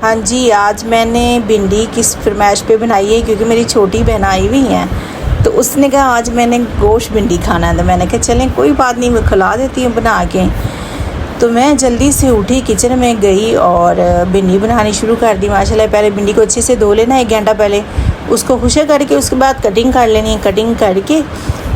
हाँ जी, आज मैंने भिंडी किस फरमाइश पे बनाई है क्योंकि मेरी छोटी बहन आई हुई हैं। तो उसने कहा आज मैंने गोश्त भिंडी खाना है। तो मैंने कहा चलें कोई बात नहीं, मैं खिला देती हूँ बना के। तो मैं जल्दी से उठी, किचन में गई और भिंडी बनानी शुरू कर दी। माशाल्लाह पहले भिंडी को अच्छे से धो लेना 1 घंटा पहले, उसको खुशक करके उसके बाद कटिंग कर लेनी है। कटिंग करके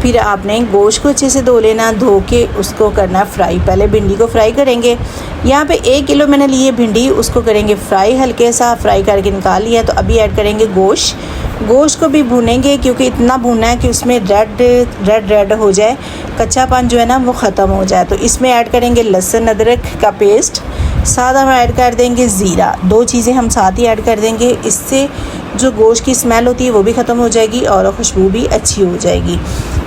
फिर आपने गोश्त को अच्छे से धो लेना, धो के उसको करना फ्राई। पहले भिंडी को फ्राई करेंगे। यहाँ पे 1 किलो मैंने लिए भिंडी, उसको करेंगे फ्राई, हल्के सा फ्राई करके निकाल लिया। तो अभी ऐड करेंगे गोश्त को भी भूनेंगे क्योंकि इतना भूनना है कि उसमें रेड हो जाए, कच्चापन जो है ना वो ख़त्म हो जाए। तो इसमें ऐड करेंगे लहसुन अदरक का पेस्ट, साथ हम ऐड कर देंगे ज़ीरा। 2 चीज़ें हम साथ ही ऐड कर देंगे, इससे जो गोश्त की स्मेल होती है वो भी ख़त्म हो जाएगी और खुशबू भी अच्छी हो जाएगी।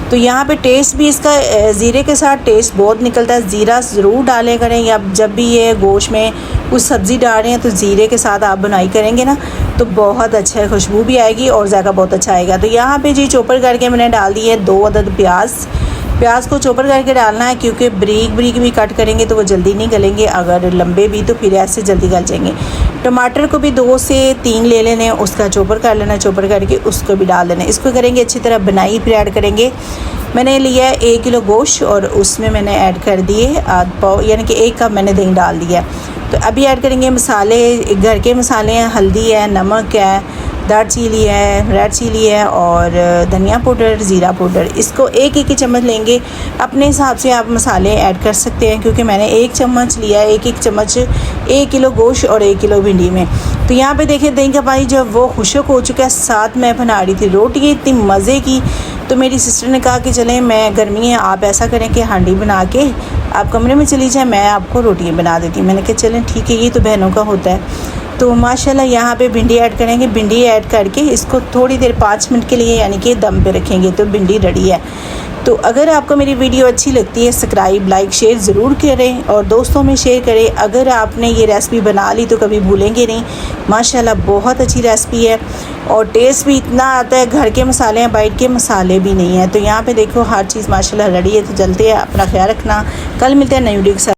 तो यहाँ पे टेस्ट भी इसका ज़ीरे के साथ टेस्ट बहुत निकलता है। ज़ीरा ज़रूर डालें करें, या जब भी ये गोश्त में कुछ सब्ज़ी डाल रहे हैं तो ज़ीरे के साथ आप बुनाई करेंगे ना तो बहुत अच्छा है, खुशबू भी आएगी और ज़ायका बहुत अच्छा आएगा। तो यहाँ पे जी चॉपर करके मैंने डाल दी है 2 अदद प्याज को चॉपर करके डालना है क्योंकि बारीक भी कट करेंगे तो वो जल्दी नहीं गलेंगे, अगर लंबे भी तो फिर ऐसे जल्दी गल जाएंगे। टमाटर को भी 2 से 3 ले लेने, उसका चॉपर कर लेना, चॉपर करके उसको भी डाल देना। इसको करेंगे अच्छी तरह बनाई, फिर ऐड करेंगे। मैंने लिया है 1 किलो गोश्त और उसमें मैंने ऐड कर दिए आध पाव, यानी कि 1 कप मैंने दही डाल दिया। तो अभी ऐड करेंगे मसाले, घर के मसाले हैं, हल्दी है, नमक है, दार चिली है, रेड चिली है और धनिया पाउडर, ज़ीरा पाउडर। इसको एक ही चम्मच लेंगे, अपने हिसाब से आप मसाले ऐड कर सकते हैं क्योंकि मैंने 1 चम्मच लिया है, 1 चम्मच 1 किलो गोश्त और 1 किलो भिंडी में। तो यहाँ पे देखिए दही का पानी जो वो खुशक हो चुका है। साथ मैं बना रही थी रोटी इतनी मज़े की। तो मेरी सिस्टर ने कहा कि चलें, मैं गर्मी है, आप ऐसा करें कि हांडी बना के आप कमरे में चली जाएँ, मैं आपको रोटियाँ बना देती हूँ। मैंने कहा चलें ठीक है, ये तो बहनों का होता है। तो माशाल्लाह यहाँ पे भिंडी ऐड करेंगे। भिंडी ऐड करके इसको थोड़ी देर 5 मिनट के लिए यानी कि दम पे रखेंगे तो भिंडी रेडी है। तो अगर आपको मेरी वीडियो अच्छी लगती है सब्सक्राइब, लाइक, शेयर ज़रूर करें और दोस्तों में शेयर करें। अगर आपने ये रेसिपी बना ली तो कभी भूलेंगे नहीं। माशाल्लाह बहुत अच्छी रेसिपी है और टेस्ट भी इतना आता है। घर के मसाले हैं, बाहर के मसाले भी नहीं हैं। तो यहाँ पे देखो हर चीज़ माशाल्लाह रेडी है। तो चलते हैं, अपना ख्याल रखना। कल मिलते हैं नई वीडियो के साथ।